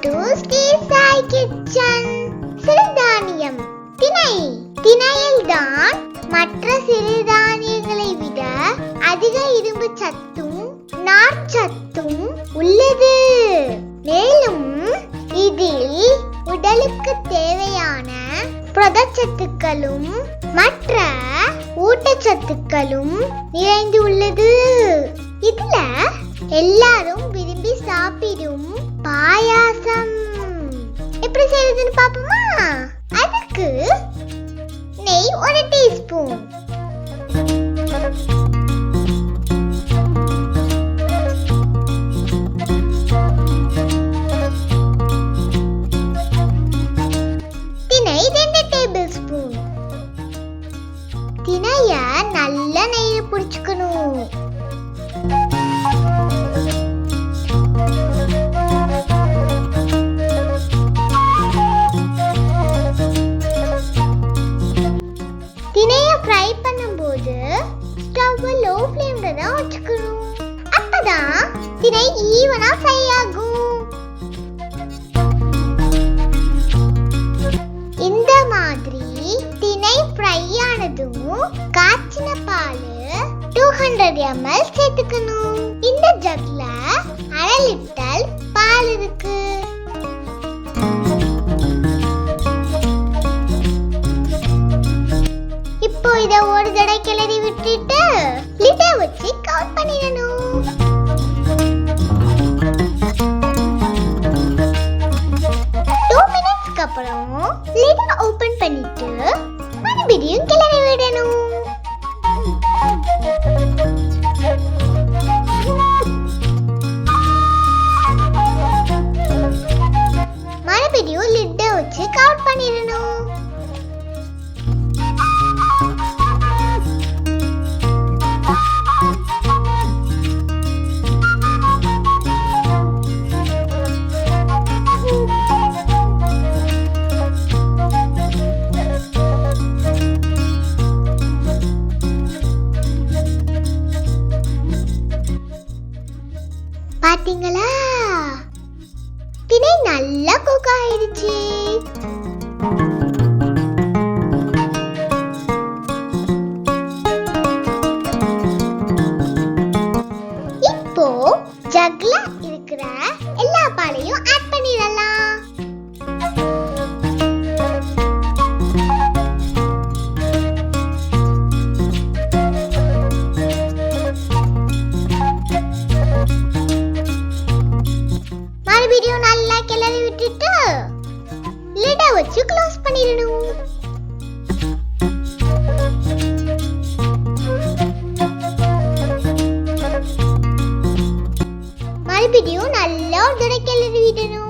to Stay Sai Kitchen. சிறுதானியம் திணை. திணையில்தான் மற்ற சிறுதானியங்களை விட அதிக இரும்பு சத்தும் நார்ச்சத்தும் உள்ளது. மேலும் இதில் உடலுக்கு தேவையான புரதச்சத்துக்களும் மற்ற ஊட்டச்சத்துக்களும் நிறைந்து உள்ளது. இதுல எல்லாரும் விரும்பி சாப்பிடும் பாயாசம் எப்படி செய்யறதுன்னு பாப்போமா? அதுக்கு நெய் 1 டீஸ்பூன், திணை 2 டேபிள் ஸ்பூன். திணைய நல்ல நெய்ய புடிச்சுக்கணும். திணைய ஃப்ரை பண்ணும்போது ஸ்டவ் லோ ஃப்ளேம்ல தான் வச்சுக்கணும். அப்பதான் திணை ஈவனா ஃப்ரை ஆகும். இந்த மாதிரி திணை ஃப்ரை ஆனதும் காய்ச்சின பால் 200 ml சேர்த்துக்கணும். இந்த ஜக்ல 1/2 லிட்டர் பால் இருக்கு. இப்போ இத ஒரு தடவை கிளறி விட்டுட்டு லிட வச்சு கவர் பண்ணிடணும். அப்புறம் லிட ஓபன் பண்ணிட்டு மறுபடியும் கிளறி விடணும். மறுபடியும் லிட வச்சு கவர் பண்ணிடணும். பாத்தீங்களா? திணை நல்லா குக் ஆயிடுச்சு. இப்போ ஜக்ல இருக்கிற எல்லா பாலையும் ஆட் பண்ணிடலாம். மறுபடியும் நல்லா கிளறி விட்டுட்டு லிட வச்சு க்ளோஸ் பண்ணிடணும். மறுபடியும் நல்லா ஒரு தடவை கிளறி விடணும்.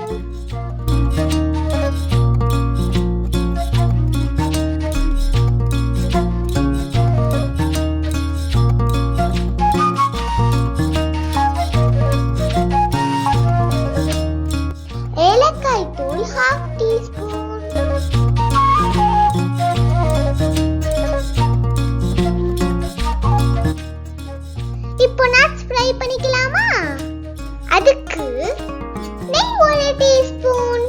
ஏலக்காய் தூள் 1/2 டீஸ்பூன், இப்போ நட்ஸ் ஃப்ரை பண்ணிக்கலாமா? அதுக்கு நெய் 1 டீஸ்பூன்,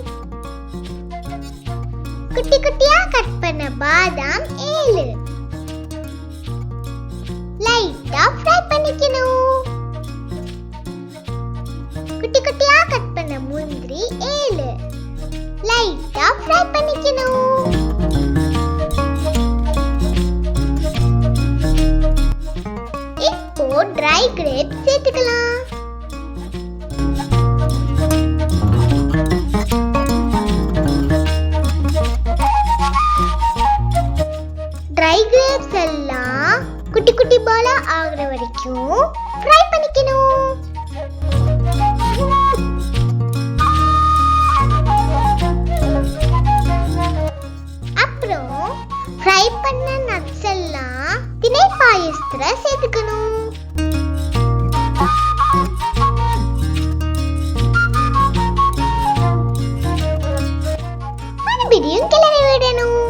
குட்டி குட்டியா கட் பண்ண பாதாம் 7 லைட்டா ஃப்ரை பண்ணிக்கணும். குட்டி குட்டியா கட் பண்ண முந்திரி 7 லைட்டா ஃப்ரை பண்ணிக்கணும். இப்போ ட்ரை கிரேப்ஸ் சேர்த்துக்கலாம். ட்ரை கிரேப்ஸ் எல்லாம் குட்டி குட்டி பாலா ஆகுற வரைக்கும் ஃப்ரை பண்ணிக்கணும். அப்புறம் ஃப்ரை பண்ண நட்ஸ் எல்லாம் திணை பாயசத்துல சேர்த்துக்கணும். மறுபடியும் கிளறி விடணும்.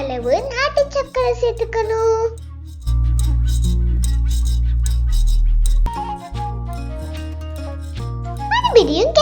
அளவு நாட்டு சக்கரை சேர்த்துக்கணும். மறுபடியும்